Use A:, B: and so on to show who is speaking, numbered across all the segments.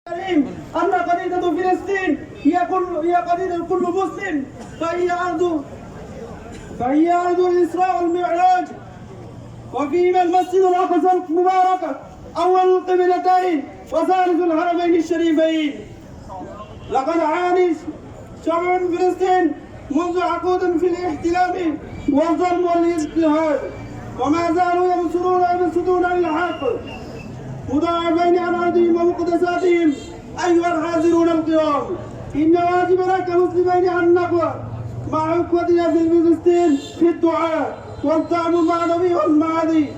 A: أن قضية فلسطين هي قضية كل مسلم، فهي أرض الإسراء والمعراج، وفيما المسجد الأقصى المبارك أول القبلتين وثالث الحرمين الشريفين. لقد عاني شعب فلسطين منذ عقود في الاحتلال والظلم والاضطهاد، وما زالوا يبصرون للحق مضاعفين عن أرضهم ومقدساتهم. أيها الحاضرون الكرام، إن واجبنا كمسلمين أن نقوى مع إخوتنا في فلسطين في الدعاء والتعامل مع النبي والمعادي،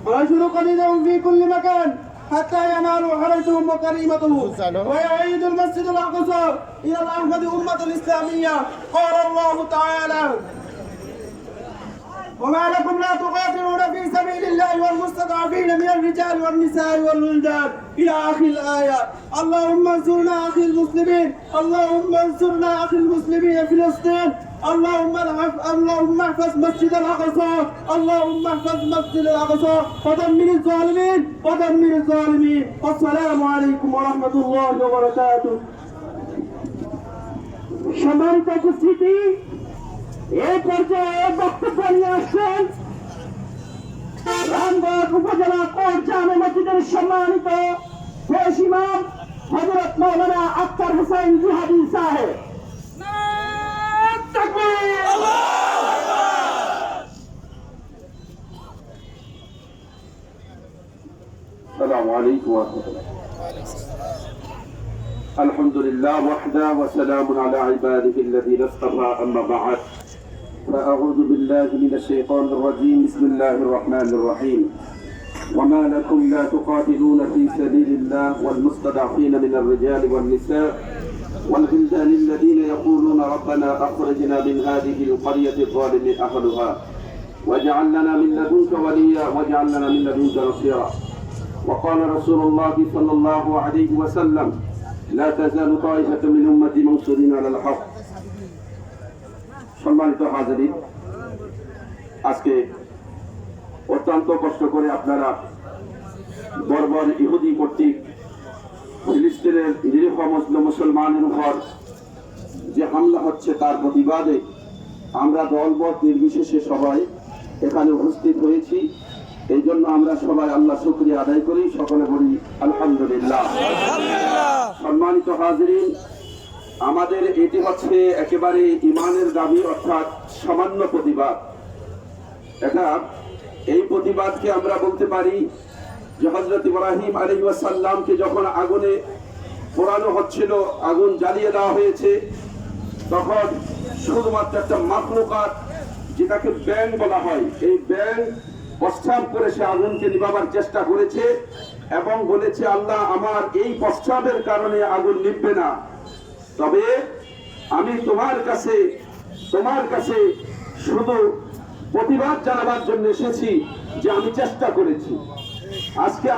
A: ونشر قليلهم في كل مكان حتى ينالوا حرجتهم وكريمتهم، ويعيد المسجد الأقصى إلى الأحمد أمة الإسلامية. قال الله تعالى: وما لكم لا تقاتلون في سبيل الله والمستضعفين من الرجال والنساء والولدان إلى آخر الآية. اللهم انصرنا أخي المسلمين، اللهم انصرنا أخي المسلمين في فلسطين. اللهم احفظ مسجد الأقصى، اللهم احفظ مسجد الأقصى، ودمر الظالمين ودمر الظالمين. والسلام عليكم ورحمة الله وبركاته। সম্মানিত উপস্থিতি, এই পর্যায়ে বক্তব্য নিয়ে আসছেন রামগঞ্জ উপজেলা কোট জামে মসজিদের সম্মানিত পেশ ইমাম হযরত মাওলানা আখতার হোসেন জিহাদি সাহেব।
B: السلام عليكم ورحمة الله. الحمد لله وحده وسلام على عباده الذين اصطفى. أما بعد، فأعوذ بالله من الشيطان الرجيم. بسم الله الرحمن الرحيم. وما لكم لا تقاتلون في سبيل الله والمستضعفين من الرجال والنساء والولدان الذين يقولون ربنا أخرجنا من هذه القرية الظالم أهلها واجعل لنا من لدنك وليا واجعل لنا من لدنك نصيرا. وقال رسول الله صلى الله عليه وسلم: لا تزال طائفة من أمتي منصورين على الحق. সম্মানিত হাজিরিন, আজকে অত্যন্ত কষ্ট করে আপনারা বর্বর ইহুদি কর্তৃক ফিলিস্তিনের নিরীহ মুসলমানের উপর যে হামলা হচ্ছে তার প্রতিবাদে আমরা দলমত নির্বিশেষে সবাই এখানে উপস্থিত হয়েছি। এই জন্য আমরা সবাই আল্লাহ শুকরিয়া আদায় করি, সকলে বলি আলহামদুলিল্লাহ। সম্মানিত হাজিরিন, আমাদের এটি হচ্ছে একেবারে ইমানের দাবি, অর্থাৎ সামান্য প্রতিবাদ। এই প্রতিবাদকে আমরা বলতে পারি যে হযরত ইব্রাহিম আলাইহিস সালামকে যখন আগুনে পোড়ানো হচ্ছিল, আগুন জ্বালিয়ে দেওয়া হয়েছে, তখন শুধুমাত্র একটা মাখলুকাত, যেটাকে ব্যাঙ বলা হয়, এই ব্যাঙ প্রস্রাব করে সে আগুনকে নিভাবার চেষ্টা করেছে এবং বলেছে, আল্লাহ, আমার এই প্রস্রাবের কারণে আগুন নিভবে না, তবে আমি তোমার কাছে শুধু প্রতিবাদ জানাবার জন্য এসেছি যে আমি চেষ্টা করেছি। আজকে